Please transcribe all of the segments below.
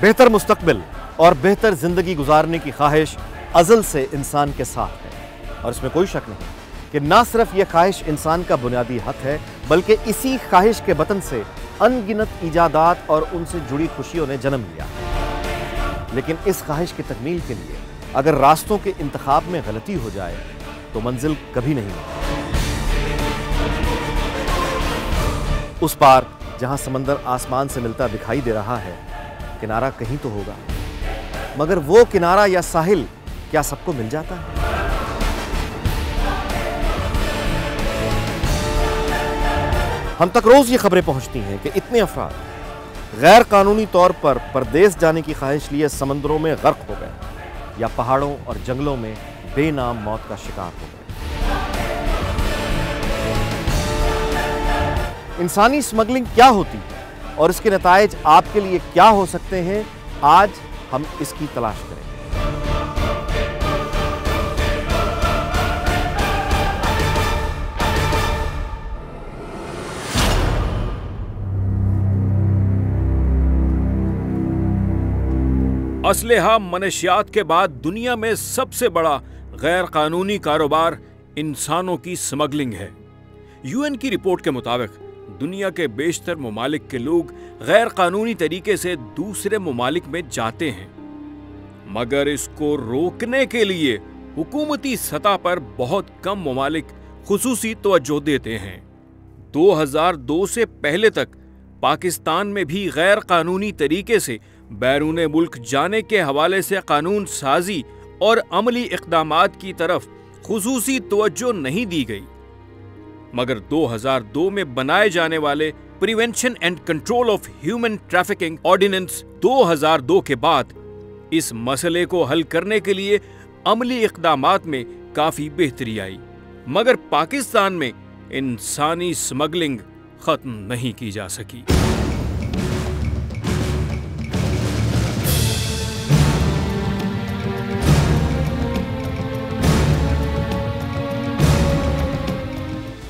बेहतर मुस्तकबिल और बेहतर जिंदगी गुजारने की ख्वाहिश अज़ल से इंसान के साथ है और इसमें कोई शक नहीं कि ना सिर्फ यह ख्वाहिश इंसान का बुनियादी हक है, बल्कि इसी ख्वाहिश के बतन से अनगिनत इजादात और उनसे जुड़ी खुशियों ने जन्म लिया। लेकिन इस ख्वाहिश की तकमील के लिए अगर रास्तों के इंतखाब में गलती हो जाए तो मंजिल कभी नहीं मिलती। उस पार जहां समंदर आसमान से मिलता दिखाई दे रहा है, किनारा कहीं तो होगा, मगर वो किनारा या साहिल क्या सबको मिल जाता है? हम तक रोज ये खबरें पहुंचती हैं कि इतने अफराद गैर कानूनी तौर पर परदेश जाने की ख्वाहिश लिए समंदरों में गर्क हो गए या पहाड़ों और जंगलों में बेनाम मौत का शिकार हो गए। इंसानी स्मगलिंग क्या होती है और इसके नतायज आपके लिए क्या हो सकते हैं, आज हम इसकी तलाश करेंगे। असलहा मनशियात के बाद दुनिया में सबसे बड़ा गैर कानूनी कारोबार इंसानों की स्मगलिंग है। यूएन की रिपोर्ट के मुताबिक दुनिया के बेशतर ममालिक के लोग गैर कानूनी तरीके से दूसरे ममालिक में जाते हैं, मगर इसको रोकने के लिए हुकूमती सतह पर बहुत कम ममालिक खुसूसी तवज्जो देते हैं। 2002 से पहले तक पाकिस्तान में भी गैर कानूनी तरीके से बैरूने मुल्क जाने के हवाले से कानून साजी और अमली इक़दामात की तरफ खुसूसी तवज्जो नहीं दी गई, मगर 2002 में बनाए जाने वाले prevention and control of human trafficking ordinance 2002 के बाद इस मसले को हल करने के लिए अमली इक़दामात में काफी बेहतरी आई, मगर पाकिस्तान में इंसानी स्मगलिंग खत्म नहीं की जा सकी।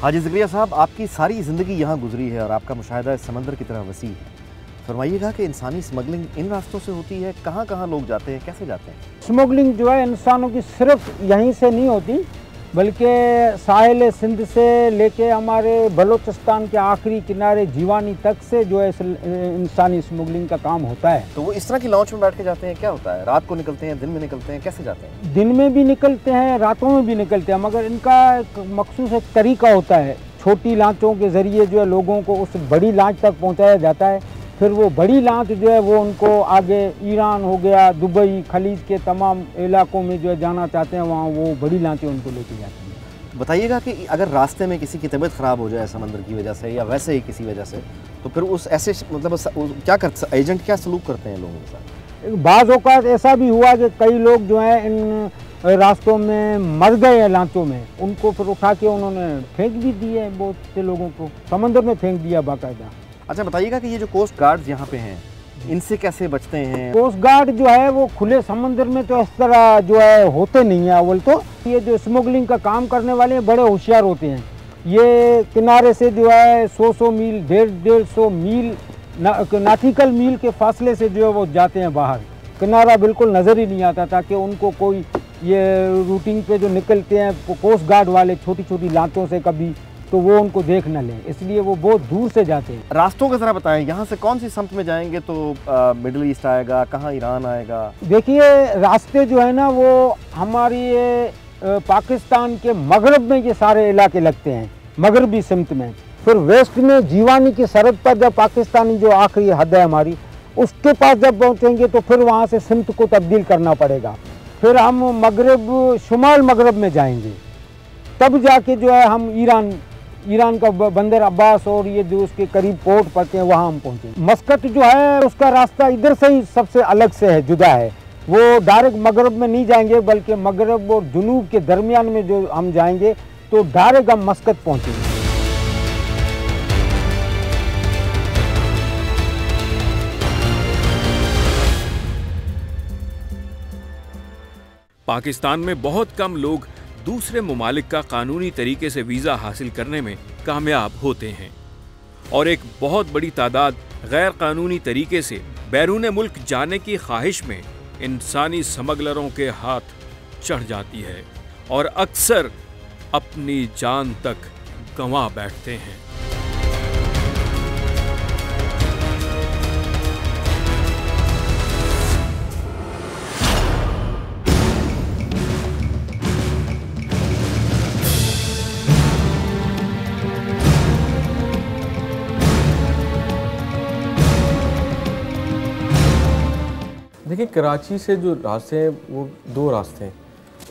हाजी ज़करिया साहब, आपकी सारी ज़िंदगी यहाँ गुजरी है और आपका मुशाहिदा इस समंदर की तरह वसी है। फरमाइएगा कि इंसानी स्मगलिंग इन रास्तों से होती है, कहाँ कहाँ लोग जाते हैं, कैसे जाते हैं? स्मगलिंग जो है इंसानों की सिर्फ यहीं से नहीं होती, बल्कि साहिल सिंध से लेके हमारे बलूचिस्तान के आखिरी किनारे जीवानी तक से जो है इंसानी स्मगलिंग का काम होता है। तो वो इस तरह की लॉन्च में बैठ के जाते हैं, क्या होता है? रात को निकलते हैं, दिन में निकलते हैं, कैसे जाते हैं? दिन में भी निकलते हैं, रातों में भी निकलते हैं, मगर इनका एक मखसूस एक तरीका होता है। छोटी लांचों के ज़रिए जो है लोगों को उस बड़ी लांच तक पहुँचाया जाता है, फिर वो बड़ी लांच जो है वो उनको आगे ईरान हो गया, दुबई, खलीज के तमाम इलाकों में जो है जाना चाहते हैं, वहाँ वो बड़ी लांचें उनको लेके जाती हैं। बताइएगा कि अगर रास्ते में किसी की तबीयत ख़राब हो जाए समंदर की वजह से या वैसे ही किसी वजह से, तो फिर उस ऐसे मतलब क्या करते, एजेंट क्या सलूक करते हैं लोगों के साथ? बाज़ औक़ात ऐसा भी हुआ कि कई लोग जो हैं इन रास्तों में मर गए हैं लांचों में, उनको फिर उठा के उन्होंने फेंक भी दिए, बहुत से लोगों को समंदर में फेंक दिया बाकायदा। अच्छा, बताइएगा कि ये जो कोस्ट गार्ड्स यहाँ पे हैं, इनसे कैसे बचते हैं? कोस्ट गार्ड जो है वो खुले समंदर में तो इस तरह जो है होते नहीं है। अव्वल तो ये जो स्मगलिंग का काम करने वाले हैं बड़े होशियार होते हैं। ये किनारे से जो है 100 मील, 150 मील नाटिकल मील के फासले से जो है वो जाते हैं बाहर। किनारा बिल्कुल नज़र ही नहीं आता, ताकि उनको कोई ये रूटीन पे जो निकलते हैं कोस्ट गार्ड वाले छोटी छोटी लातों से कभी, तो वो उनको देख न लें, इसलिए वो बहुत दूर से जाते हैं। रास्तों का ज़रा बताएं, यहाँ से कौन सी समत में जाएंगे तो मिडिल ईस्ट आएगा, कहाँ ईरान आएगा? देखिए, रास्ते जो है ना वो हमारी पाकिस्तान के मगरब में ये सारे इलाके लगते हैं, मगरबी सिमत में। फिर वेस्ट में जीवानी की सरहद पर जब पाकिस्तानी जो आखिरी हद है हमारी, उसके पास जब पहुँचेंगे तो फिर वहाँ से सिमत को तब्दील करना पड़ेगा। फिर हम मगरब, शुमाल मगरब में जाएंगे, तब जाके जो है हम ईरान का बंदर अब्बास और ये जो उसके करीब पोर्ट पड़ते हैं वहाँ हम पहुँचे। मस्कट जो है उसका रास्ता इधर से ही सबसे अलग से है, जुदा है। वो डायरेक्ट मगरब में नहीं जाएंगे, बल्कि मगरब और जुनूब के दरमियान में जो हम जाएंगे तो डायरेक्ट हम मस्कट पहुँचेंगे। पाकिस्तान में बहुत कम लोग दूसरे ममालिक का कानूनी तरीके से वीज़ा हासिल करने में कामयाब होते हैं और एक बहुत बड़ी तादाद गैर कानूनी तरीके से बैरून मुल्क जाने की ख्वाहिश में इंसानी स्मगलरों के हाथ चढ़ जाती है और अक्सर अपनी जान तक गंवा बैठते हैं। देखिए, कराची से जो रास्ते हैं वो दो रास्ते हैं।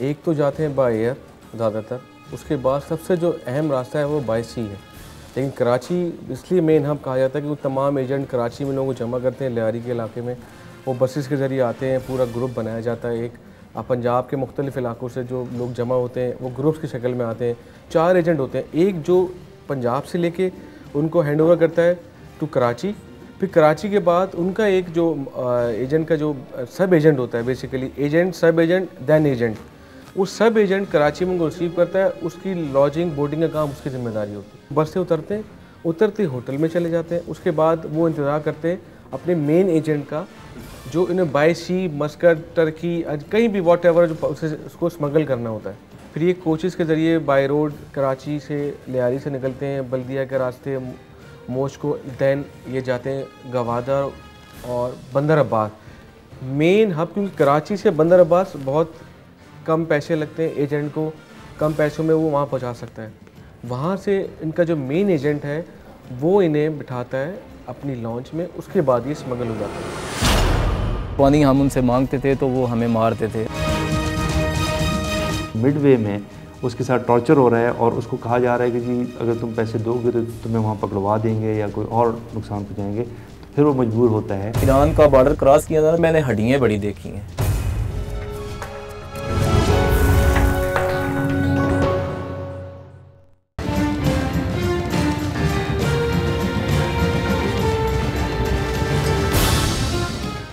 एक तो जाते हैं बाय एयर ज़्यादातर, उसके बाद सबसे जो अहम रास्ता है वो बाय सी है। लेकिन कराची इसलिए मेन हब कहा जाता है कि वो तमाम एजेंट कराची में लोगों को जमा करते हैं। लियारी के इलाके में वो बसेस के ज़रिए आते हैं, पूरा ग्रुप बनाया जाता है। एक पंजाब के मुख्तलिफ़ इलाकों से जो लोग जमा होते हैं वो ग्रुप्स की शक्ल में आते हैं। 4 एजेंट होते हैं, एक जो पंजाब से लेके उनको हैंड ओवर करता है टू कराची, फिर कराची के बाद उनका एक जो एजेंट का जो सब एजेंट होता है, बेसिकली एजेंट, सब एजेंट, देन एजेंट, वो सब एजेंट कराची में उनको रिसीव करता है। उसकी लॉजिंग बोर्डिंग का काम उसकी जिम्मेदारी होती है। बस से उतरते होटल में चले जाते हैं। उसके बाद वो इंतज़ार करते हैं अपने मेन एजेंट का, जो इन्हें बाय सी, मस्कट, टर्की, कहीं भी वॉट एवर जो उसको स्मगल करना होता है। फिर ये कोचेज़ के ज़रिए बाय रोड कराची से लियारी से निकलते हैं, बल्दिया के रास्ते मोश को, दैन ये जाते हैं गवादर और बंदर अब्बास मेन हब, क्योंकि कराची से बंदर अब्बास बहुत कम पैसे लगते हैं एजेंट को, कम पैसों में वो वहाँ पहुँचा सकता है। वहाँ से इनका जो मेन एजेंट है वो इन्हें बिठाता है अपनी लॉन्च में, उसके बाद ये स्मगल हो जाता है। पानी हम उनसे मांगते थे तो वो हमें मारते थे। मिडवे में उसके साथ टॉर्चर हो रहा है और उसको कहा जा रहा है कि जी अगर तुम पैसे दोगे तो तुम्हें वहाँ पकड़वा देंगे या कोई और नुकसान पहुँचाएंगे। फिर वो मजबूर होता है। ईरान का बॉर्डर क्रॉस किया था, मैंने हड्डियाँ बड़ी देखी हैं।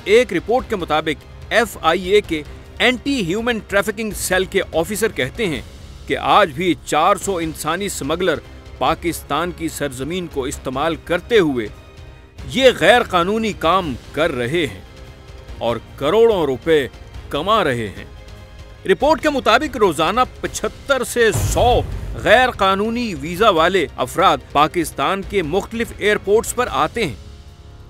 एक रिपोर्ट के मुताबिक FIA के एंटी ह्यूमन ट्रैफिकिंग सेल के ऑफिसर कहते हैं कि आज भी 400 इंसानी स्मगलर पाकिस्तान की सरजमीन को इस्तेमाल करते हुए ये गैर कानूनी काम कर रहे हैं और करोड़ों रुपए कमा रहे हैं। रिपोर्ट के मुताबिक रोजाना 75 से 100 गैर कानूनी वीजा वाले अफराद पाकिस्तान के मुख्तलिफ एयरपोर्ट्स पर आते हैं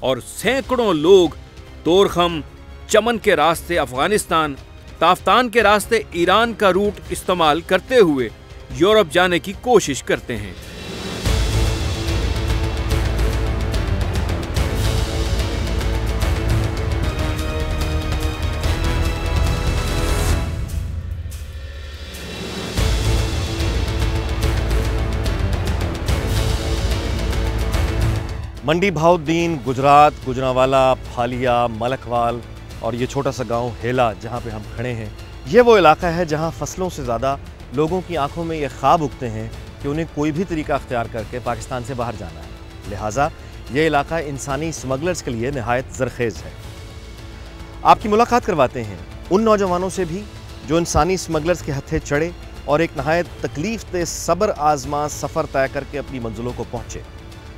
और सैकड़ों लोग तोरखम, चमन के रास्ते अफगानिस्तान, ताफ्तान के रास्ते ईरान का रूट इस्तेमाल करते हुए यूरोप जाने की कोशिश करते हैं। मंडी बहाउद्दीन, गुजरात, गुजरांवाला, फालिया, मलकवाल और ये छोटा सा गांव हेला जहां पे हम खड़े हैं, ये वो इलाका है जहां फसलों से ज़्यादा लोगों की आंखों में ये ख्वाब उगते हैं कि उन्हें कोई भी तरीका अख्तियार करके पाकिस्तान से बाहर जाना है। लिहाजा ये इलाका इंसानी स्मगलर्स के लिए नहायत ज़रखेज़ है। आपकी मुलाकात करवाते हैं उन नौजवानों से भी जो इंसानी स्मगलर्स के हत्थे चढ़े और एक नहायत तकलीफ दे सब्र आजमा सफ़र तय करके अपनी मंजिलों को पहुँचे।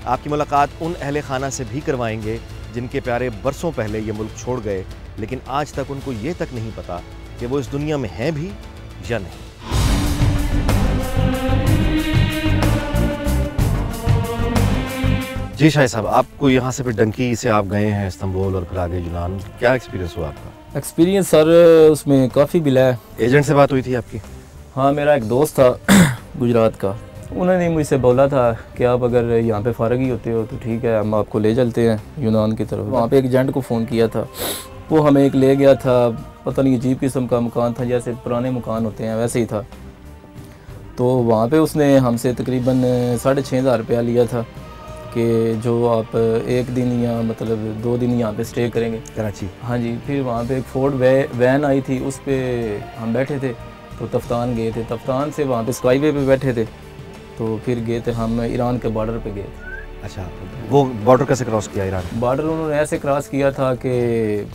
आपकी मुलाकात उन अहले खाना से भी करवाएंगे जिनके प्यारे बरसों पहले ये मुल्क छोड़ गए, लेकिन आज तक उनको ये तक नहीं पता कि वो इस दुनिया में हैं भी या नहीं। जी शाहिद साहब, आपको यहाँ से फिर डंकी से आप गए हैं इस्तांबुल और फिर आगे यूनान, क्या एक्सपीरियंस हुआ आपका? एक्सपीरियंस सर उसमें काफ़ी मिला है। एजेंट से बात हुई थी आपकी? हाँ, मेरा एक दोस्त था गुजरात का, उन्होंने मुझसे बोला था कि आप अगर यहाँ पे फ़ारग ही होते हो तो ठीक है, हम आपको ले चलते हैं यूनान की तरफ। वहाँ पे एक एजेंट को फ़ोन किया था, वो हमें एक ले गया था, पता नहीं अजीब किस्म का मकान था, जैसे पुराने मकान होते हैं वैसे ही था। तो वहाँ पे उसने हमसे तकरीबन 6,500 रुपया लिया था कि जो आप एक दिन या मतलब 2 दिन यहाँ पे स्टे करेंगे कराची। हाँ जी। फिर वहाँ पे एक फोर्ड वैन आई थी, उस पर हम बैठे थे तो तफ्तान गए थे। तफ्तान से वहाँ पे स्काईवे पे बैठे थे तो फिर गए थे हम ईरान के बॉर्डर पे गए थे। अच्छा, वो बॉर्डर कैसे क्रॉस किया ईरान? बॉर्डर उन्होंने ऐसे क्रॉस किया था कि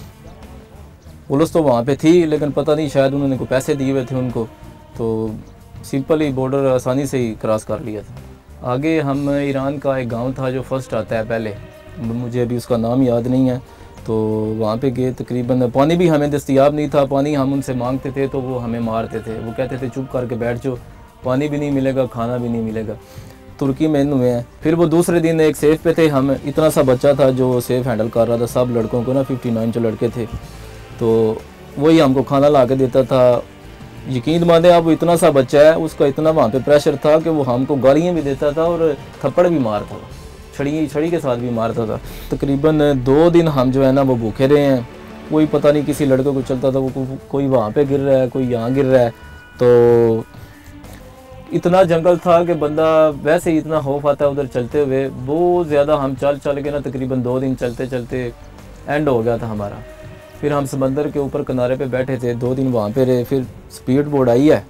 पुलिस तो वहाँ पे थी, लेकिन पता नहीं शायद उन्होंने कोई पैसे दिए हुए थे उनको, तो सिंपल ही बॉर्डर आसानी से ही क्रॉस कर लिया था। आगे हम ईरान का एक गांव था जो फर्स्ट आता है पहले, मुझे अभी उसका नाम याद नहीं है, तो वहाँ पे गए, तकरीबन पानी भी हमें दस्तयाब नहीं था, पानी हम उनसे मांगते थे तो वो हमें मारते थे, वो कहते थे चुप करके बैठ जाओ, पानी भी नहीं मिलेगा, खाना भी नहीं मिलेगा। तुर्की में हुए हैं। फिर वो दूसरे दिन एक सेफ पे थे, हम इतना सा बच्चा था जो सेफ हैंडल कर रहा था सब लड़कों को ना, 59 जो लड़के थे, तो वही हमको खाना ला के देता था। यकीन माने आप, वो इतना सा बच्चा है, उसका इतना वहाँ पे प्रेशर था कि वो हमको गालियाँ भी देता था और थप्पड़ भी मारता था, छड़ी के साथ भी मारता था। तकरीबन 2 दिन हम जो है ना वो भूखे रहे हैं। कोई पता नहीं किसी लड़के को चलता था, वो कोई वहाँ पे गिर रहा है, कोई यहाँ गिर रहा है। तो इतना जंगल था कि बंदा वैसे ही इतना खौफ आता है उधर चलते हुए, बहुत ज़्यादा। हम चल के ना तकरीबन 2 दिन चलते चलते एंड हो गया था हमारा। फिर हम समंदर के ऊपर किनारे पे बैठे थे, 2 दिन वहाँ पे रहे। फिर स्पीड बोट आई है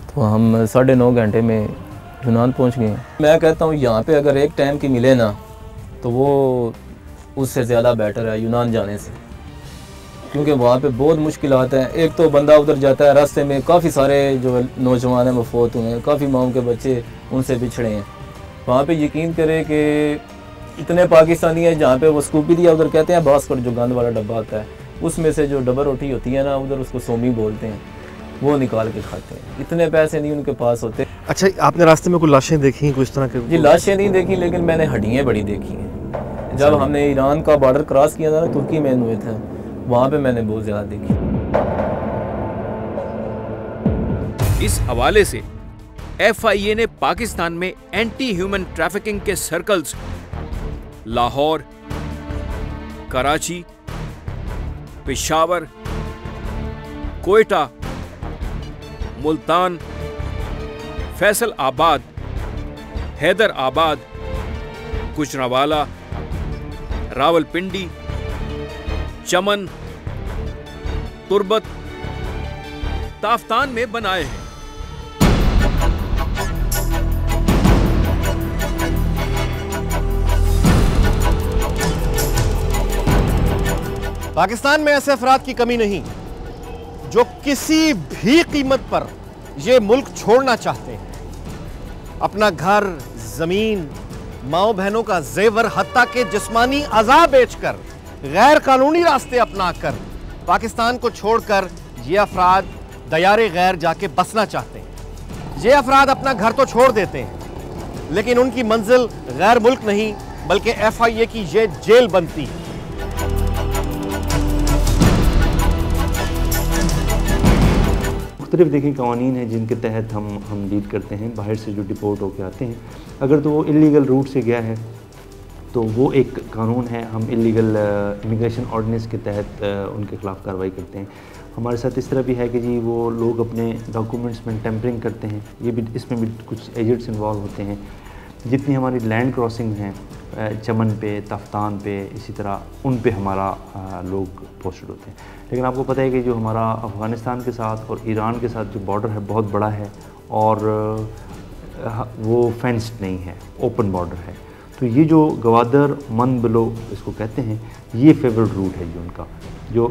तो हम 9.5 घंटे में यूनान पहुँच गए। मैं कहता हूँ यहाँ पे अगर एक टाइम की मिले ना तो वो उससे ज़्यादा बेटर है यूनान जाने से, क्योंकि वहाँ पे बहुत मुश्किलात हैं। एक तो बंदा उधर जाता है, रास्ते में काफ़ी सारे जो नौजवान हैं वो फोत हुए हैं, काफ़ी माओं के बच्चे उनसे बिछड़े हैं। वहाँ पे यकीन करें कि इतने पाकिस्तानी हैं जहाँ पे वो स्कूपी दिया, उधर कहते हैं बास्केट जो गंद वाला डब्बा आता है, उसमें से जो डबल रोटी होती है ना, उधर उसको सोमी बोलते हैं, वो निकाल के खाते हैं। इतने पैसे नहीं उनके पास होते। अच्छा, आपने रास्ते में कोई लाशें देखी कुछ तरह के? जी, लाशें नहीं देखी, लेकिन मैंने हड्डियाँ बड़ी देखी हैं। जब हमने ईरान का बॉर्डर क्रॉस किया था ना, तुर्की में हुए थे, वहाँ पे मैंने बहुत ज़्यादा देखी। इस हवाले से FIA ने पाकिस्तान में एंटी ह्यूमन ट्रैफिकिंग के सर्कल्स लाहौर, कराची, पेशावर, कोयटा, मुल्तान, फैसल आबाद, हैदर आबाद, गुजरांवाला, रावलपिंडी, चमन, तुर्बत, ताफ्तान में बनाए हैं। पाकिस्तान में ऐसे अफराद की कमी नहीं जो किसी भी कीमत पर ये मुल्क छोड़ना चाहते हैं। अपना घर, जमीन, माओ बहनों का जेवर, हत्ता के जिस्मानी अज़ा बेचकर, गैर कानूनी रास्ते अपनाकर पाकिस्तान को छोड़कर ये अफराद दयारे गैर जाके बसना चाहते हैं। ये अफराद अपना घर तो छोड़ देते हैं, लेकिन उनकी मंजिल गैर मुल्क नहीं बल्कि FIA की ये जेल बनती है। मुख्तलिफ देखिए कवानीन हैं जिनके तहत हम डील करते हैं। बाहर से जो डिपोर्ट होकर आते हैं, अगर तो वो इलीगल रूट से गया है तो वो एक कानून है, हम इलीगल इमिग्रेशन ऑर्डिनेंस के तहत उनके ख़िलाफ़ कार्रवाई करते हैं। हमारे साथ इस तरह भी है कि जी वो लोग अपने डॉक्यूमेंट्स में टेम्परिंग करते हैं, ये भी इसमें भी कुछ एजेंट्स इन्वॉल्व होते हैं। जितनी हमारी लैंड क्रॉसिंग हैं चमन पे, तफ्तान पे, इसी तरह उन पे हमारा लोग पोस्टेड होते हैं। लेकिन आपको पता है कि जो हमारा अफ़गानिस्तान के साथ और ईरान के साथ जो बॉर्डर है बहुत बड़ा है और वो फेंस्ड नहीं है, ओपन बॉर्डर है। तो ये जो गवादर मन बिलो इसको कहते हैं, ये फेवरेट रूट है जी उनका, जो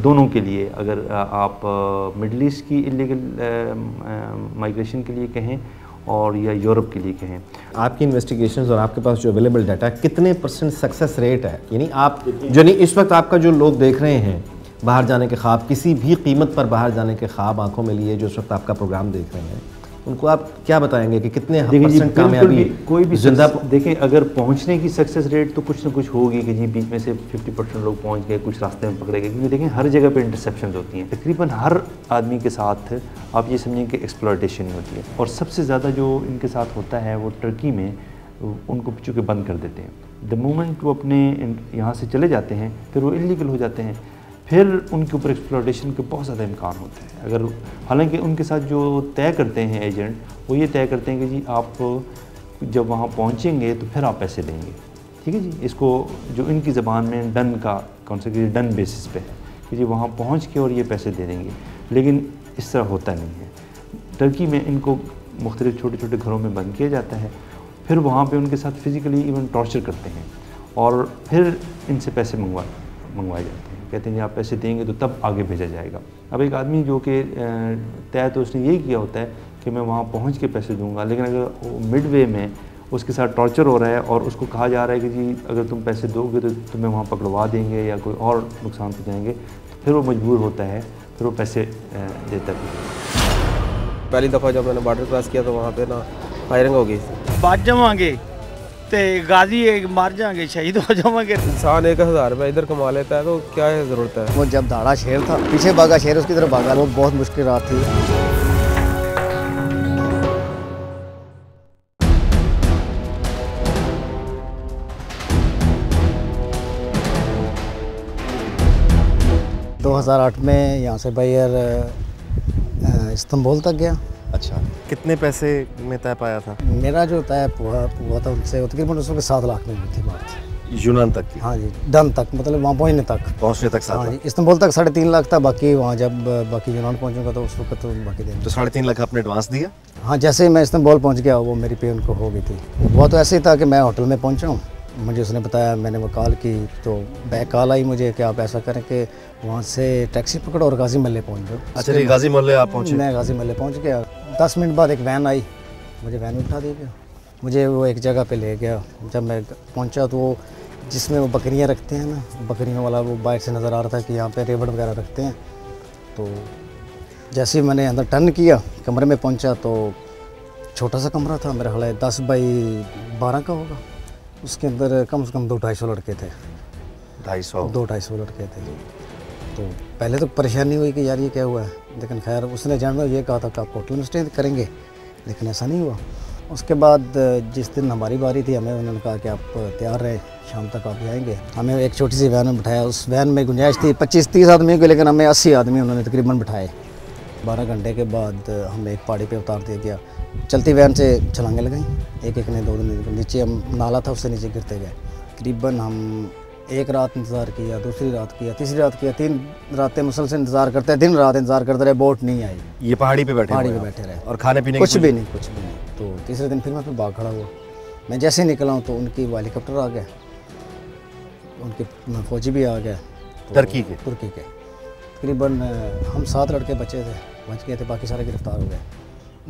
दोनों के लिए, अगर आप मिडल ईस्ट की इलीगल माइग्रेशन के लिए कहें और या यूरोप के लिए कहें। आपकी इन्वेस्टिगेशंस और आपके पास जो अवेलेबल डाटा है, कितने % सक्सेस रेट है? यानी आप जो नहीं, इस वक्त आपका जो लोग देख रहे हैं बाहर जाने के ख्वाब, किसी भी कीमत पर बाहर जाने के ख्वाब आंखों में लिए, जो इस वक्त आपका प्रोग्राम देख रहे हैं, उनको आप क्या बताएंगे कि कितने % कामयाबी? कोई भी जिंदा देखें, अगर पहुंचने की सक्सेस रेट तो कुछ ना कुछ होगी कि जी बीच में से 50% लोग पहुंच गए, कुछ रास्ते में पकड़े गए। क्योंकि देखें हर जगह पे इंटरसेप्शन होती हैं, तकरीबन हर आदमी के साथ आप ये समझें कि एक्सप्लॉयटेशन होती है। और सबसे ज़्यादा जो इनके साथ होता है वो टर्की में, उनको चूँकि बंद कर देते हैं। द मोमेंट वो अपने यहाँ से चले जाते हैं फिर वो इलीगल हो जाते हैं, फिर उनके ऊपर एक्सप्लॉयटेशन के बहुत ज़्यादा इम्कान होते हैं। अगर हालांकि उनके साथ जो तय करते हैं एजेंट, वो ये तय करते हैं कि जी आप जब वहाँ पहुँचेंगे तो फिर आप पैसे देंगे, ठीक है जी। इसको जो इनकी ज़बान में डन का कॉन्सेप्ट, डन बेसिस पे है कि जी वहाँ पहुँच के और ये पैसे दे देंगे, लेकिन इस तरह होता नहीं है। टर्की में इनको मुख्तलिफ छोटे छोटे घरों में बंद किया जाता है, फिर वहाँ पर उनके साथ फिज़िकली इवन टॉर्चर करते हैं और फिर इनसे पैसे मंगवाए जाते हैं। कहते हैं जी आप पैसे देंगे तो तब आगे भेजा जाएगा। अब एक आदमी जो कि तय तो उसने यही किया होता है कि मैं वहाँ पहुँच के पैसे दूंगा, लेकिन अगर वो मिड वे में उसके साथ टॉर्चर हो रहा है और उसको कहा जा रहा है कि जी अगर तुम पैसे दोगे तो तुम्हें वहाँ पकड़वा देंगे या कोई और नुकसान पहुँचाएंगे, तो फिर वो मजबूर होता है, फिर वो पैसे देता है। पहली दफ़ा जब मैंने बॉर्डर क्रॉस किया तो वहाँ पे ना फायरिंग हो गई थी। बच जावांगे तो गाजी मर जाएंगे, शहीद हो जावांगे। इंसान 1000 रुपये इधर कमा लेता है तो क्या है ज़रूरत है। वो जब धाड़ा शेर था, पीछे भागा शेर उसकी तरफ भागा, वो बहुत मुश्किल रात थी। दो 2008 में यहाँ से बायर इस्तांबुल तक गया। अच्छा, कितने पैसे में तय पाया था? मेरा जो तय हुआ था उनसे तकरीबन उसमें 7 लाख में हुई थी बात। यूनान तक की? हाँ जी, डन तक, मतलब वहाँ पहुँचने तक 7 लाख। हाँ जी, इस्तांबुल तक 3.5 लाख था। बाकी वहाँ जब बाकी यूनान पहुँचूंगा तो उस वक्त तो बाकी देंगे। तो 3.5 लाख आपने एडवांस दिया? हाँ, जैसे ही मैं इस्तांबुल पहुँच गया वो मेरी पे उनको हो गई थी। वो तो ऐसे ही था कि मैं होटल में पहुँचा हूँ, मुझे उसने बताया, मैंने वो कॉल की तो बैक कॉल आई मुझे कि आप ऐसा करें कि वहाँ से टैक्सी पकड़ो और गाजी महल्ले पहुँच जाओ। अच्छा जी, गाजी महल्ले आप पहुँचे? मैं गाजी महल्ले पहुँच गया। 10 मिनट बाद एक वैन आई, मुझे वैन में उठा दिया, मुझे वो एक जगह पे ले गया। जब मैं पहुँचा तो वो जिसमें वो बकरियाँ रखते हैं ना, बकरियों वाला वो बाहर से नज़र आ रहा था कि यहाँ पे रेवड़ वगैरह रखते हैं। तो जैसे ही मैंने अंदर टर्न किया, कमरे में पहुँचा तो छोटा सा कमरा था, मेरा ख्याल है 10 बाई 12 का होगा। उसके अंदर कम से कम 200-250 लड़के थे। 250 लड़के थे। तो पहले तो परेशानी हुई कि यार ये क्या हुआ है, लेकिन खैर उसने जानवर ये कहा था कि आप होटल में स्टे करेंगे, लेकिन ऐसा नहीं हुआ। उसके बाद जिस दिन हमारी बारी थी, हमें उन्होंने कहा कि आप तैयार रहे, शाम तक आप जाएंगे। हमें एक छोटी सी वैन में बिठाया। उस वैन में गुंजाइश थी 25-30 आदमी की, लेकिन हमें 80 आदमी उन्होंने तकरीबन बिठाए। 12 घंटे के बाद हमें एक पहाड़ी पे उतार दिया गया। चलती वैन से छलांगे लगाई, एक ने 2 दिन नीचे, हम नाला था उससे नीचे गिरते गए। तकरीबन हम एक रात इंतज़ार किया, दूसरी रात किया, तीसरी रात किया, 3 रातें मुसलसल इंतज़ार करते, दिन रात इंतज़ार करते रहे, बोट नहीं आई। ये पहाड़ी पे बैठे रहे और खाने पीने कुछ भी नहीं। तो तीसरे दिन फिर मैं भाग खड़ा हुआ। मैं जैसे ही निकला हूँ तो उनकी हेलीकॉप्टर आ गया, उनके फौजी भी आ गए, तुर्की के। तकरीबन हम 7 लड़के बच गए थे, बाकी सारे गिरफ्तार हो गए।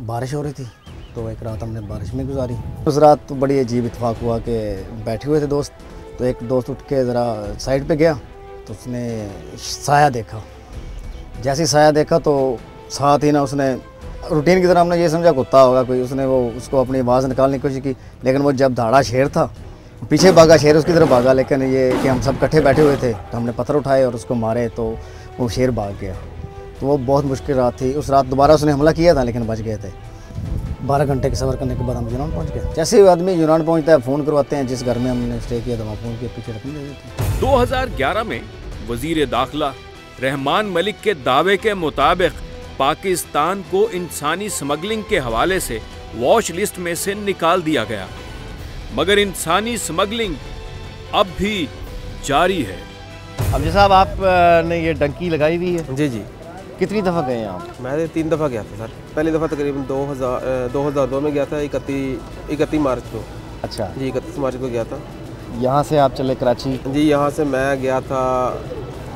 बारिश हो रही थी तो एक रात हमने बारिश में गुजारी। उस रात तो बड़ी अजीब इत्तेफाक हुआ कि बैठे हुए थे दोस्त, तो एक दोस्त उठ के ज़रा साइड पे गया तो उसने साया देखा। जैसे ही साया देखा तो साथ ही ना उसने रूटीन की तरह, हमने ये समझा कुत्ता होगा कोई, उसने वो उसको अपनी आवाज़ निकालने की कोशिश की, लेकिन वो जब धाड़ा शेर था, पीछे भागा शेर उसकी तरफ भागा। लेकिन ये कि हम सब इकट्ठे बैठे हुए थे तो हमने पत्थर उठाए और उसको मारे तो वो शेर भाग गया। तो वो बहुत मुश्किल रात थी। उस रात दोबारा उसने हमला किया था लेकिन बच गए थे। 12 घंटे के सफ़र करने के बाद हम यूनान पहुंच गए। जैसे ही आदमी यूनान पहुंचता है फ़ोन करवाते हैं, जिस घर में हमने स्टे किया था वहाँ फ़ोन के पीछे रखने दे देते हैं। 2011 में वज़ीर दाखिला रहमान मलिक के दावे के मुताबिक पाकिस्तान को इंसानी स्मगलिंग के हवाले से वॉच लिस्ट में से निकाल दिया गया, मगर इंसानी स्मगलिंग अब भी जारी है। अब जैसा अब आपने ये डंकी लगाई हुई है, जी कितनी दफ़ा गए हैं आप? मैं 3 दफ़ा गया था सर। पहली दफ़ा तकरीबन 2002 में गया था, 31 मार्च को। अच्छा जी, 31 मार्च को गया था। यहाँ से आप चले कराची? जी, यहाँ से मैं गया था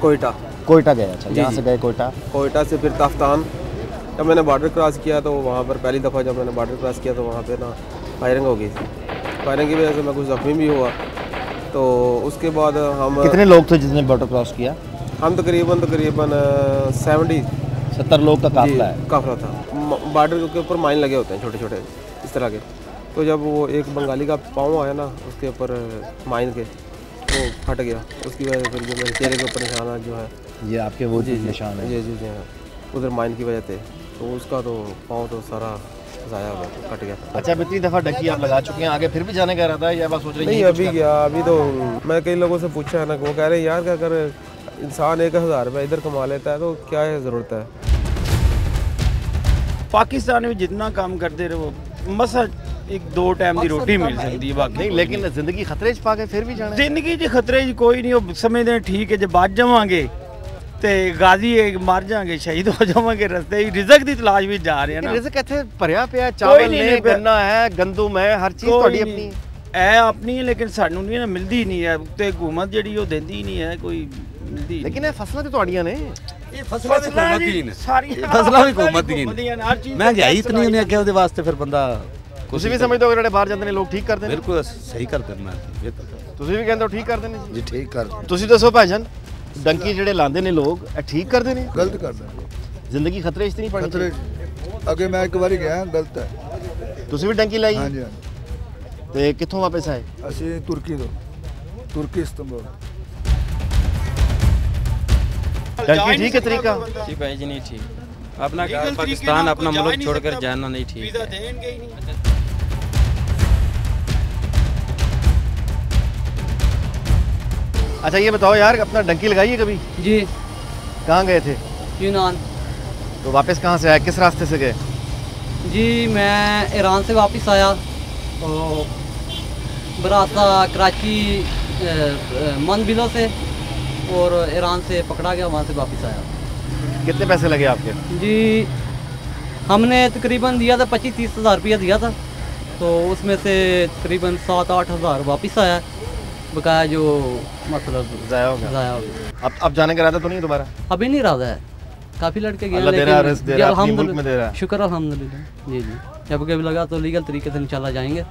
कोयटा गया। अच्छा, यहाँ से गए कोयटा से फिर ताफ्तान। जब मैंने बॉर्डर क्रॉस किया तो वहाँ पर पहली दफ़ा जब मैंने बॉर्डर क्रॉस किया तो वहाँ पे ना फायरिंग हो गई थी। फायरिंग की वजह से मैं कुछ ज़ख्मी भी हुआ। तो उसके बाद हम कितने लोग थे जिसने बॉर्डर क्रॉस किया? हम तकरीबन 70 लोग का काफिला था। बॉर्डर के ऊपर माइन लगे होते हैं छोटे छोटे इस तरह के। तो जब वो एक बंगाली का पाँव आया ना उसके ऊपर माइन के, वो फट गया। उसकी वजह से फिर जो मेरे चेहरे के ऊपर निशान जो है, ये आपके वो जी निशान है? जी उधर माइन की वजह से। तो उसका तो पाँव तो सारा ज़ाया हो गया, कट गया। अच्छा, इतनी दफ़ा डंकी आप लगा चुके हैं, आगे फिर भी जाने का इरादा है या बस सोच रहे हैं? नहीं, अभी गया। अभी तो मैं कई लोगों से पूछा है ना, वो कह रहे हैं यार क्या कर, इंसान 1000 रुपये इधर कमा लेता है तो क्या है ज़रूरत है। पाकिस्तान में जितना काम करते रहे वो मसा 1-2 टाइम की रोटी मिल सकती है, बाकी नहीं। लेकिन जिंदगी खतरे च पा के फिर भी जाना? जिंदगी च खतरे च कोई नहीं, वो समझते ठीक है, जब बच जावांगे तो गाजी मर जाएंगे, शहीद हो जावांगे। रस्ते ही रिज़क की तलाश भी जा रहे हैं ना। रिज़क इत्थे भरिया पिया, चावल ने, गन्ना है, गंदम है, हर चीज़ ਤੁਹਾਡੀ अपनी है अपनी, लेकिन सानू नहीं ना मिलती नहीं है। ते हुकूमत ਜਿਹੜੀ ਉਹ ਦਿੰਦੀ नहीं है, कोई मिलती। लेकिन ये फसलां तो ਤੁਹਾਡੀਆਂ ਨੇ। ਇਹ ਫਸਲਾਂ ਸਾਰੀਆਂ ਫਸਲਾਂ ਵੀ ਹਕੂਮਤ ਦੀਆਂ ਨੇ। ਮਹਿੰਗਾਈ ਇਤਨੀ ਉਹਨੇ ਆਖਿਆ ਉਹਦੇ ਵਾਸਤੇ ਫਿਰ ਬੰਦਾ ਤੁਸੀਂ ਵੀ ਸਮਝਦੇ ਹੋ ਕਿ ਜਿਹੜੇ ਬਾਹਰ ਜਾਂਦੇ ਨੇ ਲੋਕ ਠੀਕ ਕਰਦੇ ਨੇ? ਬਿਲਕੁਲ ਸਹੀ ਕਰ ਦੇਣਾ ਬਿਲਕੁਲ। ਤੁਸੀਂ ਵੀ ਕਹਿੰਦੇ ਹੋ ਠੀਕ ਕਰਦੇ ਨੇ ਜੀ? ਜੀ ਠੀਕ ਕਰ ਤੁਸੀਂ ਦੱਸੋ ਭਾਈਜਾਨ, ਡੰਕੀ ਜਿਹੜੇ ਲਾਉਂਦੇ ਨੇ ਲੋਕ ਇਹ ਠੀਕ ਕਰਦੇ ਨੇ? ਗਲਤ ਕਰਦੇ ਜ਼ਿੰਦਗੀ ਖਤਰੇ 'ਚ ਨਹੀਂ ਪੜਨੀ? ਖਤਰੇ ਅੱਗੇ ਮੈਂ ਇੱਕ ਵਾਰੀ ਗਿਆ, ਗਲਤ ਹੈ। ਤੁਸੀਂ ਵੀ ਡੰਕੀ ਲਾਈ? ਹਾਂਜੀ ਹਾਂਜੀ। ਤੇ ਕਿੱਥੋਂ ਵਾਪਸ ਆਏ? ਅਸੀਂ ਤੁਰਕੀ ਤੋਂ, ਤੁਰਕੀ इस्तांबुल। डंकी ठीक है तरीका? जी भाई जी नहीं ठीक, अपना पाकिस्तान अपना मुल्क छोड़कर जाना नहीं ठीक है। अच्छा ये बताओ यार, अपना डंकी लगाई है कभी? जी। कहाँ गए थे? यूनान। तो वापस कहाँ से आए, किस रास्ते से गए? जी मैं ईरान से वापस आया और बरास्ता कराची मनबिलो से, और ईरान से पकड़ा गया, वहाँ से वापस आया। कितने पैसे लगे आपके? जी हमने तकरीबन दिया था 25-30 हज़ार रुपया दिया था, तो उसमें से तकरीबन 7-8 हज़ार वापस आया, बकाया जो मतलब ज़ाया हो गया। अब जाने का इरादा तो नहीं दोबारा? अभी नहीं इरादा है, काफ़ी लड़के गए, लेकिन शुक्र अल्हम्दुलिल्लाह। जी जी, जब कभी लगा तो लीगल तरीके से इंशाल्लाह जाएंगे,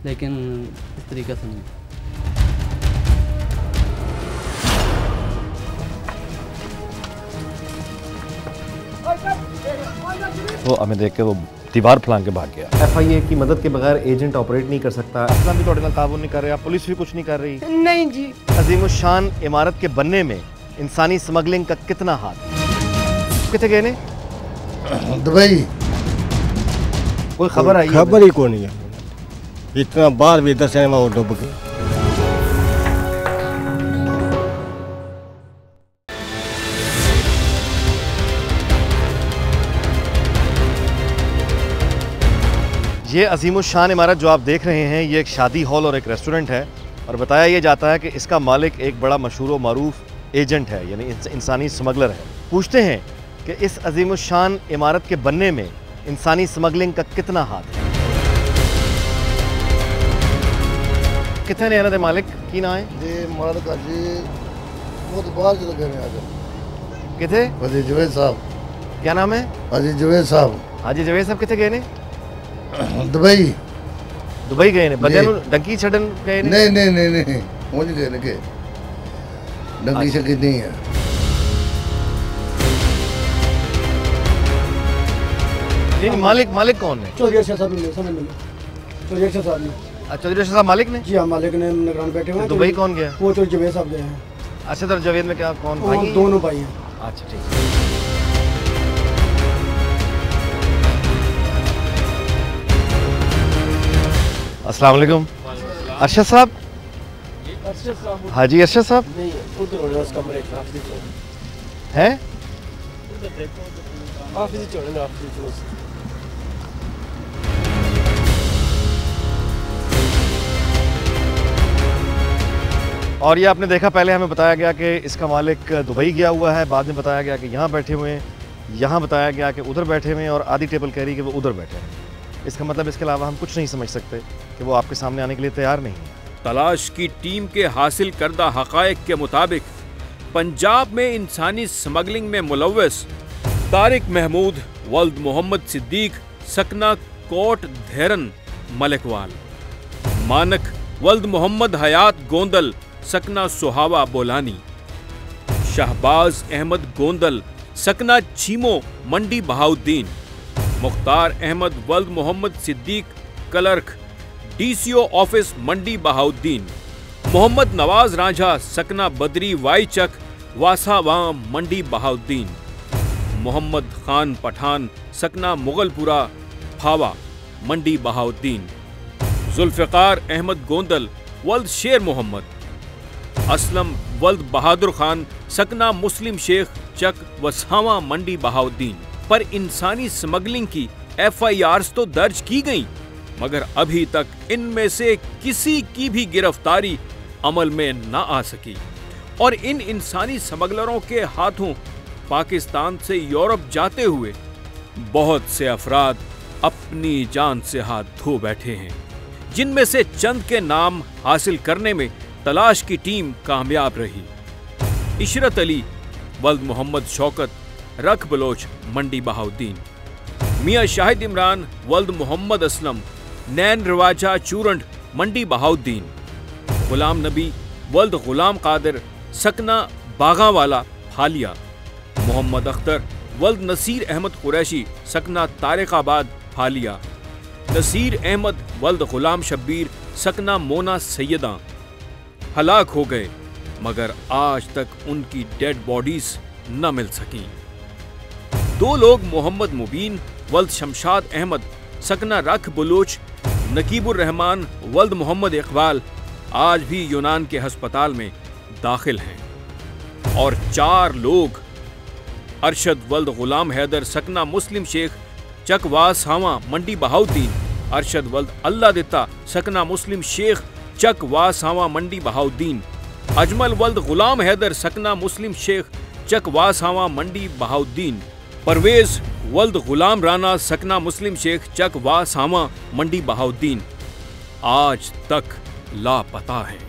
लेकिन इस तरीके से नहीं। वो हमें देख के वो दीवार फलांग के भाग गया। FIA की मदद के बगैर एजेंट ऑपरेट नहीं कर सकता। असलम भी थोड़े ताबुन नहीं कर रहा, पुलिस भी कुछ नहीं कर रही। नहीं जी। अजीमुशान इमारत के बनने में इंसानी स्मगलिंग का कितना हाथ? कितने गए ने? दुबई। कोई खबर आई? खबर ही कौन है, इतना बार भी दस वो डूब गए। ये अजीमुशान इमारत जो आप देख रहे हैं, ये एक शादी हॉल और एक रेस्टोरेंट है, और बताया ये जाता है कि इसका मालिक एक बड़ा मशहूर व मारूफ एजेंट है, यानी इंसानी स्मगलर है। पूछते हैं कि इस अजीमुशान इमारत के बनने में इंसानी स्मगलिंग का कितना हाथ है। कितने ने इन्होंने मालिक की ना है जी? मालिक जी बहुत बाहर चले गए आज। कितने? हाजी जवेद साहब। क्या नाम है? हाजी जवेद साहब। हाजी जवेद साहब कितने गए ने? दुबई। दुबई गए ने? बंदे डंकी छड़न गए ने? नहीं नहीं नहीं नहीं, वो नहीं गए ने के डंकी से की नहीं है। नहीं, मालिक कौन है? चौधरी अरशद साहब ने, समझ में चौधरी अरशद साहब ने। चौधरी अरशद साहब मालिक ने? जी हाँ, मालिक ने निगरान बैठे हुए हैं। दुबई कौन गया? वो चौधरी जवेद साहब गए हैं। अच्छा, तो जवेद में क्या कौन भाई? दोनों भाई हैं। अच्छा ठीक। अस्सलाम वालेकुम। अरशद साहब? हाजी अरशद साहब हैं? और ये आपने देखा, पहले हमें बताया गया कि इसका मालिक दुबई गया हुआ है, बाद में बताया गया कि यहाँ बैठे हुए हैं, यहाँ बताया गया कि उधर बैठे हुए हैं, और आधी टेबल कह रही कि वो उधर बैठे हैं। इसका मतलब इसके अलावा हम कुछ नहीं समझ सकते कि वो आपके सामने आने के लिए तैयार नहीं है। तलाश की टीम के हासिल करदा हक़ाइक़ के मुताबिक पंजाब में इंसानी स्मगलिंग में मुलव्वस तारिक महमूद वल्द मोहम्मद सिद्दीक सकना कोट धेरन मलिकवाल, मानक वल्द मोहम्मद हयात गोंदल सकना सुहावा बोलानी, शहबाज अहमद गोंदल सकना चीमो मंडी बहाउद्दीन, मुख्तार अहमद वल्द Mohammad Siddique clerk DCO office Mandi Bahauddin, Mohammad Nawaz Ranjha सकना बदरी वाईचक वासावाम मंडी बहाउद्दीन, मोहम्मद खान पठान सकना मुगलपुरा फावा मंडी बहाउद्दीन, जुल्फ़िकार अहमद गोंदल वल्द शेर मोहम्मद, असलम वल्द बहादुर खान सकना मुस्लिम शेख चक वसावा मंडी बहाउद्दीन पर इंसानी स्मगलिंग की FIRs तो दर्ज की गई, मगर अभी तक इनमें से किसी की भी गिरफ्तारी अमल में न आ सकी, और इन इंसानी स्मगलरों के हाथों पाकिस्तान से यूरोप जाते हुए बहुत से अफराद अपनी जान से हाथ धो बैठे हैं, जिनमें से चंद के नाम हासिल करने में तलाश की टीम कामयाब रही। इशरत अली वल्द मोहम्मद शौकत रख बलोच मंडी बहाउद्दीन, मियां शाहिद इमरान वल्द मोहम्मद असलम नैन रवाजा चूरंड मंडी बहाउद्दीन, गुलाम नबी वल्द गुलाम कादिर सकना बागावाला फालिया, मोहम्मद अख्तर वल्द नसीर अहमद कुरैशी सकना तारिकाबाद फालिया, नसीर अहमद वल्द गुलाम शब्बीर सकना मोना सैयदा हलाक हो गए, मगर आज तक उनकी डेड बॉडीज न मिल सकीं। 2 लोग मोहम्मद मुबीन वल्द शमशाद अहमद सकना रख बलूच नकीबुर रहमान वल्द मोहम्मद इकबाल आज भी यूनान के अस्पताल में दाखिल हैं। और 4 लोग अरशद वल्द गुलाम हैदर सकना मुस्लिम शेख चकवास हावा मंडी बहाउद्दीन, अरशद वल्द अल्लाह दिता सकना मुस्लिम शेख चकवास हावा मंडी बहाउद्दीन, अजमल वल्द गुलाम हैदर सकना मुस्लिम शेख चकवास हावा मंडी बहाउद्दीन, परवेज वल्द गुलाम राना सकना मुस्लिम शेख चकवास हावा मंडी बहाउद्दीन आज तक लापता है।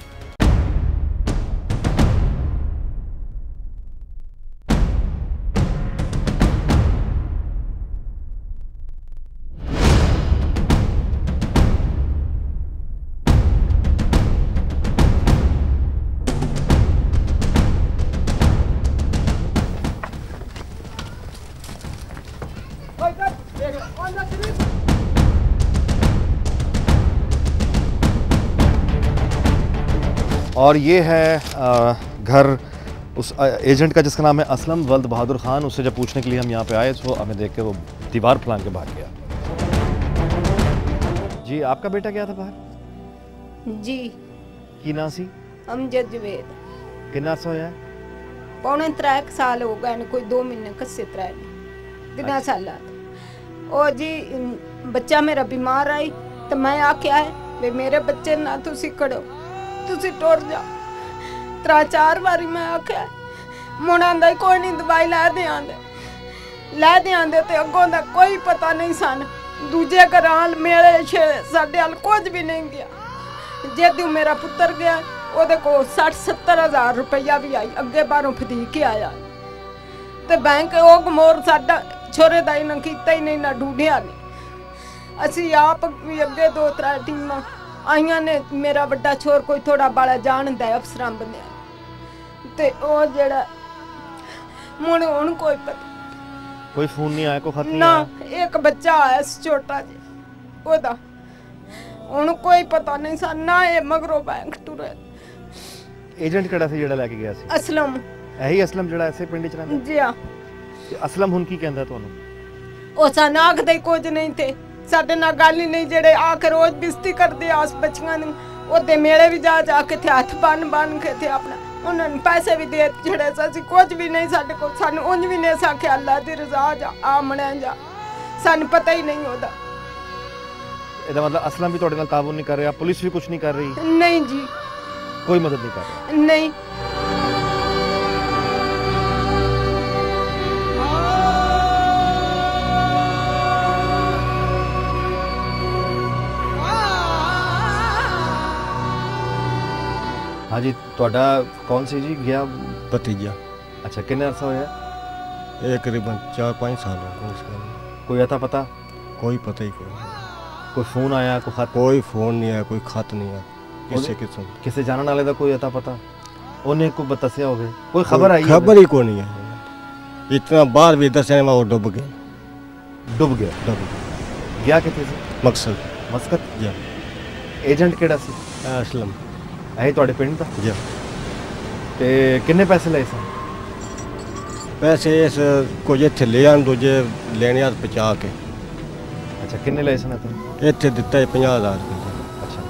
और ये है घर उस एजेंट का जिसका नाम है असलम वल्द बहादुर खान। उससे जब पूछने के लिए हम यहाँ पे आए तो हमें देख के वो दीवार फलांग के भाग गया। जी आपका बेटा गया था बाहर? जी की ना सी अमजद जवेद कितना सा होया? पौने 3 साल हो गए, कोई 2 महीने कस्से 3 कितना साल ओ जी। बच्चा मेरा बीमार आई तो मैं आख्या है वे मेरे बच्चे ना तुसी कड़ो, तुसी टुर जाओ। 3-4 बारी मैं आख्या मुड़ा आंदा कोई नहीं दवाई लै दे आंदे ते अगों दा कोई पता नहीं सन। दूजे घरां मेरे साडे हल कुछ भी नहीं गया। जदों मेरा पुत्र गया ओदे को 60-70 हज़ार रुपया भी आई, अगे बाहरों फदी के आया ते बैंक ओ गमोर साडा छोरे दा इन्हां कीता ही नहीं, ना ढूंढिया नहीं। असी आप भी अगे 2-3 टीमां आईयां ने। मेरा बड़ा छोर कोई थोड़ा बाला जानदा है अफसरां बंदियां ते ओ जेड़ा मुड़े हुण कोई पता कोई फोन नहीं आया, कोई खत नहीं ना आया? एक बच्चा आया छोटा जी ओदा हुण कोई पता नहीं सा ना। ये मगरों बैंक टुरे। एजेंट किहड़ा सी जेड़ा लेके गया सी? असलम। यही असलम जेड़ा ऐसे पिंड च रहिंदा? जी हां। असलम हुण की कहंदा तुहानू? ओ सन आखदे कुछ नहीं थे, साडे नाल गल ही नहीं। जेड़े आके रोज बिस्ती करदे आस बच्चियां नूं ओदे मेले भी जा के थे हथ बन के थे अपना उन्होंने पैसे भी दे छड़े। असीं कुछ भी नहीं साडे कोल, सानू उंज भी नहीं आख्या अल्लाह दी रज़ा जा आ मणिया जा, सानू पता ही नहीं ओदा। ਇਹਦਾ मतलब असलम भी ਤੁਹਾਡੇ ਨਾਲ ਤਾਵੁਨ नहीं कर रहा, पुलिस भी कुछ नहीं कर रही? नहीं जी कोई मदद नहीं कर रहा? नहीं। हाँ जी ਤੁਹਾਡਾ कौन सी जी गया? भतीजा। अच्छा कितना अरसा होया? ये करीबन 4-5 साल हो गए। कोई अता पता? कोई पता ही कोई। कोई फोन आया, कोई खत? कोई फोन नहीं आया, कोई खत नहीं आया किसी किस्म। किसी जानने वाले का कोई अता पता? उन्हें कोई बतासिया हो गए? कोई खबर आई? खबर ही कोई नहीं है। इतना बार भी दस वो डूब गए। डूब गया? डूब गया। गया कितने से? मकसद। मस्कत? जी। एजेंट केड़ा सी? असलम। है ਤੁਹਾਡੇ ਪਿੰਡ ਦਾ? जी। ਤੇ ਕਿੰਨੇ ਪੈਸੇ ਲਏ ਸਨ? पैसे इस कुछ इतने ले आन, दूजे लेने आ पहुँचा के। अच्छा किन्ने लए सन इतने? इतने दिता 50,000 रुपये। अच्छा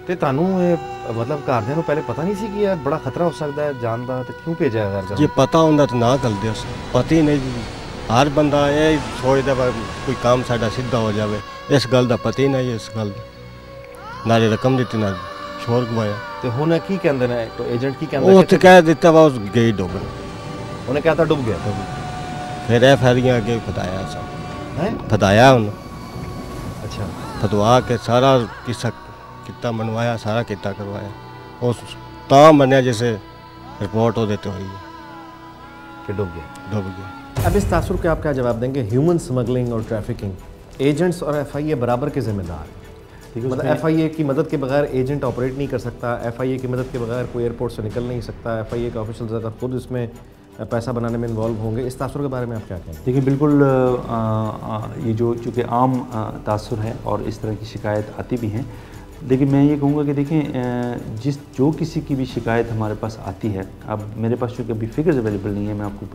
ਤੇ ਤੁਹਾਨੂੰ ਇਹ मतलब ਘਰਦਿਆਂ ਨੂੰ ਪਹਿਲੇ ਪਤਾ नहीं सी कि ਇਹ बड़ा खतरा हो सकता है जान ਦਾ, ਤੇ ਕਿਉਂ ਭੇਜਿਆ घर? जे पता होंदा तो ना करदे उस। पता ही नहीं। हर बंदा ये सोचदा कोई काम साडा सीधा हो जाए, इस गल दा पता ही नहीं। इस गल ना रकम दी ना छोर गवाया। ਤੇ ਹੁਣ ਕੀ ਕਹਿੰਦੇ ਨੇ तो एजेंट की कहंदा? वो तो कह दिता वा उस गई डूब। उन्हें क्या था? डूब गया। फिर FIR आगे फताया सब है, फताया उन्हें। अच्छा फतवा के सारा किस्सा कितना मनवाया, सारा कितना करवाया। उस ता मनिया जैसे रिपोर्ट हो देते हुई कि डूब गया। डूब गया। अब इस तासुर के आप क्या जवाब देंगे? ह्यूमन स्मगलिंग और ट्रैफिकिंग, एजेंट्स और FIA बराबर के जिम्मेदार? मतलब FIA की मदद के बगैर एजेंट ऑपरेट नहीं कर सकता, FIA की मदद के बगैर कोई एयरपोर्ट से निकल नहीं सकता, FIA के ऑफिशियल्स अगर खुद इसमें पैसा बनाने में इन्वॉल्व होंगे, इस तासुर के बारे में आप क्या कहें? देखिए बिल्कुल ये जो चूँकि आम तासुर है और इस तरह की शिकायत आती भी हैं, लेकिन मैं ये कहूँगा कि देखें जो किसी की भी शिकायत हमारे पास आती है, अब मेरे पास चूँकि अभी फिगर्स अवेलेबल नहीं है, मैं आपको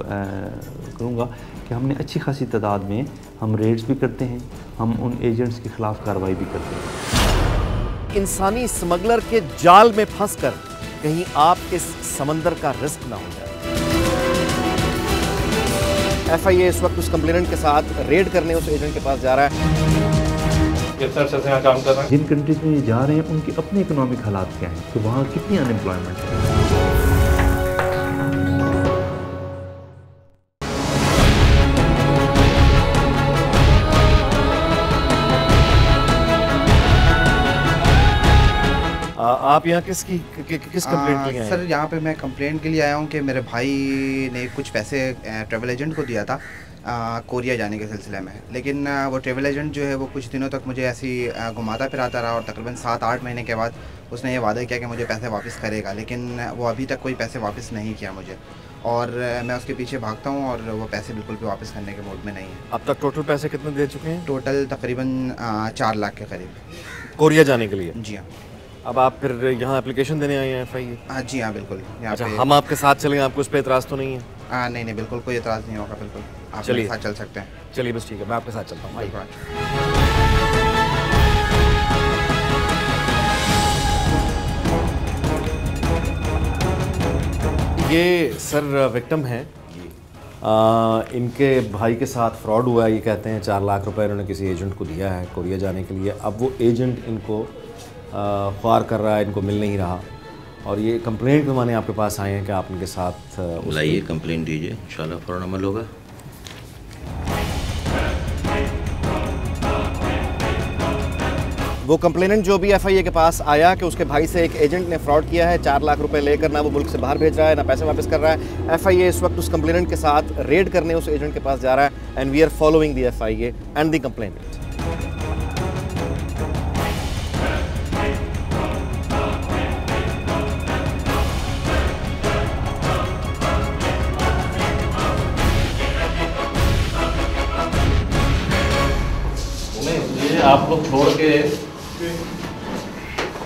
करूँगा कि हमने अच्छी खासी तादाद में हम रेड्स भी करते हैं, हम उन एजेंट्स के ख़िलाफ़ कार्रवाई भी करते हैं। इंसानी स्मगलर के जाल में फंसकर कहीं आप इस समंदर का रिस्क ना हो जाए। FIA इस वक्त उस कंप्लेनेंट के साथ रेड करने उस एजेंट के पास जा रहा है। काम कर रहे हैं। जिन कंट्रीज में ये जा रहे हैं उनके अपने इकोनॉमिक हालात क्या हैं, तो वहाँ कितनी अनएम्प्लॉयमेंट है। आप यहाँ किस कंप्लेंट के लिए आए? सर यहाँ पे मैं कंप्लेंट के लिए आया हूँ कि मेरे भाई ने कुछ पैसे ट्रैवल एजेंट को दिया था कोरिया जाने के सिलसिले में, लेकिन वो ट्रैवल एजेंट जो है वो कुछ दिनों तक मुझे ऐसी घुमाता फिराता रहा और तकरीबन 7-8 महीने के बाद उसने ये वादा किया कि मुझे पैसे वापस करेगा, लेकिन वो अभी तक कोई पैसे वापस नहीं किया मुझे, और मैं उसके पीछे भागता हूँ और वो पैसे बिल्कुल भी वापस करने के मूड में नहीं है। अब तक टोटल पैसे कितने दे चुके हैं? टोटल तकरीबन 4 लाख के करीब कोरिया जाने के लिए। जी हाँ। अब आप फिर यहाँ एप्लीकेशन देने आए हैं FIA? हाँ जी हाँ बिल्कुल। अच्छा, हम आपके साथ चलें, आपको उस पर एतराज़ तो नहीं है? नहीं बिल्कुल कोई एतराज़ नहीं होगा, बिल्कुल आप मेरे साथ चल सकते हैं। चलिए बस ठीक है, मैं आपके साथ चलता हूँ। ये सर विक्टिम हैं, इनके भाई के साथ फ्रॉड हुआ है। ये कहते हैं 4 लाख रुपए इन्होंने किसी एजेंट को दिया है कोरिया जाने के लिए। अब वो एजेंट इनको ख्वार कर रहा है, इनको मिल नहीं रहा, और ये कंप्लेंट करवाने आपके पास आए हैं कि आप इनके साथ लाइए कंप्लेंट दीजिए, इंशाल्लाह फ़ौरन अमल होगा। वो कंप्लेनेंट जो भी FIA के पास आया कि उसके भाई से एक एजेंट ने फ्रॉड किया है, 4 लाख रुपए लेकर ना वो मुल्क से बाहर भेज रहा है ना पैसे वापस कर रहा है। FIA इस वक्त उस कंप्लेनेंट के साथ रेड करने उस एजेंट के पास जा रहा है, and we are following the FIA and the complainant. आप लोग छोड़ के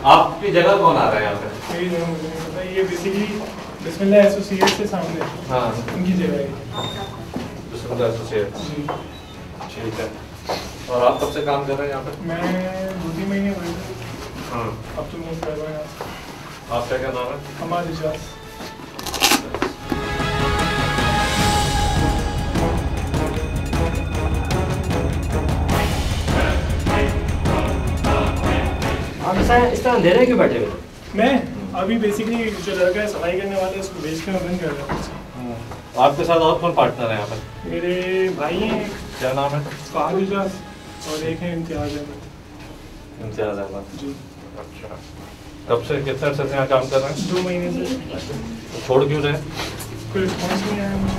आपकी जगह कौन आ रहा है यहाँ पे? ये बेसिकली बिस्मिल्लाह एसोसिएट से सामने, हाँ उनकी जगह है। बिस्मिल्लाह एसोसिएट, ठीक है। और आप कब से काम कर रहे हैं यहाँ पे? मैं 2-3 महीने हुए। हाँ, अब तो मूव कर रहा हूँ यहाँ। आपका क्या नाम है? हमाद इजाज़। इस तरह अंधेरे में क्यों बैठे हुए? मैं अभी बेसिकली जो लड़का है सफाई करने वाला है उसको भेज के मैं बंद कर रहा हूँ। आपके साथ और कौन पार्टनर है यहाँ पे? मेरे भाई हैं, क्या नाम है? फहद इजाज़, और एक है इम्तियाज़ अहमद। इम्तियाज़ अहमद जी। अच्छा, कब से कितने अर्से से यहाँ काम कर रहे हैं? 2 महीने से। तो छोड़ क्यों रहे? कोई रिस्पॉन्स नहीं आया मुझे।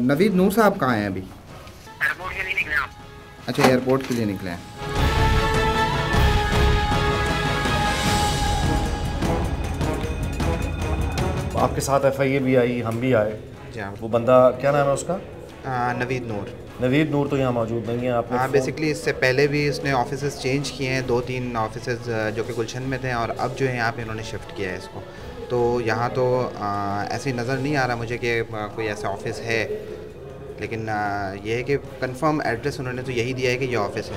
नवीद नूर साहब कहाँ हैं अभी? एयरपोर्ट के लिए निकले आप? अच्छा, एयरपोर्ट के लिए निकले हैं। आपके साथ FIA भी आई, हम भी आए। वो बंदा क्या नाम है उसका? नवीद नूर। नवीद नूर तो यहाँ मौजूद नहीं है। आपने हाँ, बेसिकली इससे पहले भी इसने ऑफिसेज चेंज किए हैं, 2-3 ऑफिसेज जो कि गुलशन में थे, और अब जो है यहाँ पे इन्होंने शिफ्ट किया है इसको। तो यहाँ तो ऐसे नज़र नहीं आ रहा मुझे कि कोई ऐसा ऑफिस है, लेकिन ये है कि कंफर्म एड्रेस उन्होंने तो यही दिया है कि ये ऑफिस है।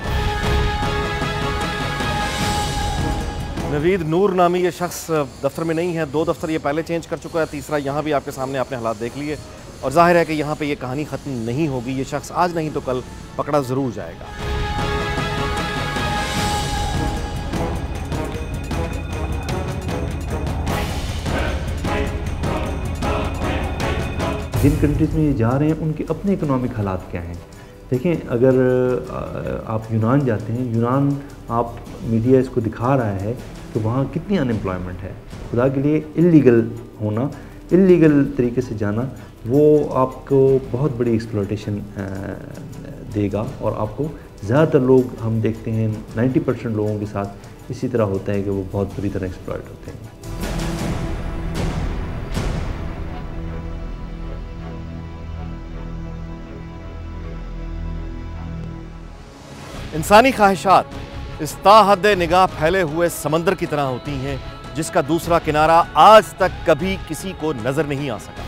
नवीद नूर नामी ये शख्स दफ्तर में नहीं है, 2 दफ्तर ये पहले चेंज कर चुका है, तीसरा यहाँ भी आपके सामने आपने हालात देख लिए, और जाहिर है कि यहाँ पे ये कहानी ख़त्म नहीं होगी। ये शख्स आज नहीं तो कल पकड़ा ज़रूर जाएगा। जिन कंट्रीज़ में ये जा रहे हैं उनके अपने इकोनॉमिक हालात क्या हैं। देखें, अगर आप यूनान जाते हैं, यूनान आप मीडिया इसको दिखा रहा है कि वहाँ कितनी अनएम्प्लॉयमेंट है। खुदा के लिए इल्लीगल होना इलीगल तरीके से जाना वो आपको बहुत बड़ी एक्सप्लॉयटेशन देगा, और आपको ज़्यादातर लोग हम देखते हैं 90% लोगों के साथ इसी तरह होता है कि वो बहुत बुरी तरह एक्सप्लॉयट होते हैं। इंसानी ख्वाहिशात इस ताहद निगाह फैले हुए समंदर की तरह होती हैं जिसका दूसरा किनारा आज तक कभी किसी को नजर नहीं आ सका।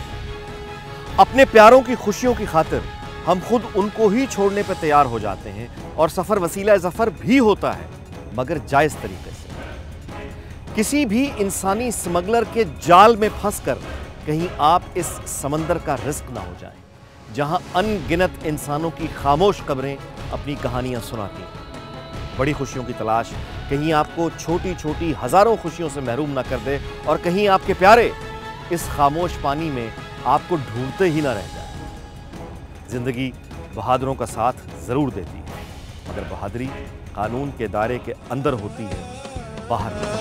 अपने प्यारों की खुशियों की खातिर हम खुद उनको ही छोड़ने पर तैयार हो जाते हैं, और सफर वसीला ज़फर भी होता है, मगर जायज़ तरीके से। किसी भी इंसानी स्मगलर के जाल में फंसकर कहीं आप इस समंदर का रिस्क ना हो जाए, जहां अनगिनत इंसानों की खामोश कब्रें अपनी कहानियां सुनाती हैं। बड़ी खुशियों की तलाश कहीं आपको छोटी छोटी हजारों खुशियों से महरूम ना कर दे, और कहीं आपके प्यारे इस खामोश पानी में आपको ढूंढते ही ना रह जाए। जिंदगी बहादुरों का साथ जरूर देती है, मगर बहादुरी कानून के दायरे के अंदर होती है, बाहर नहीं।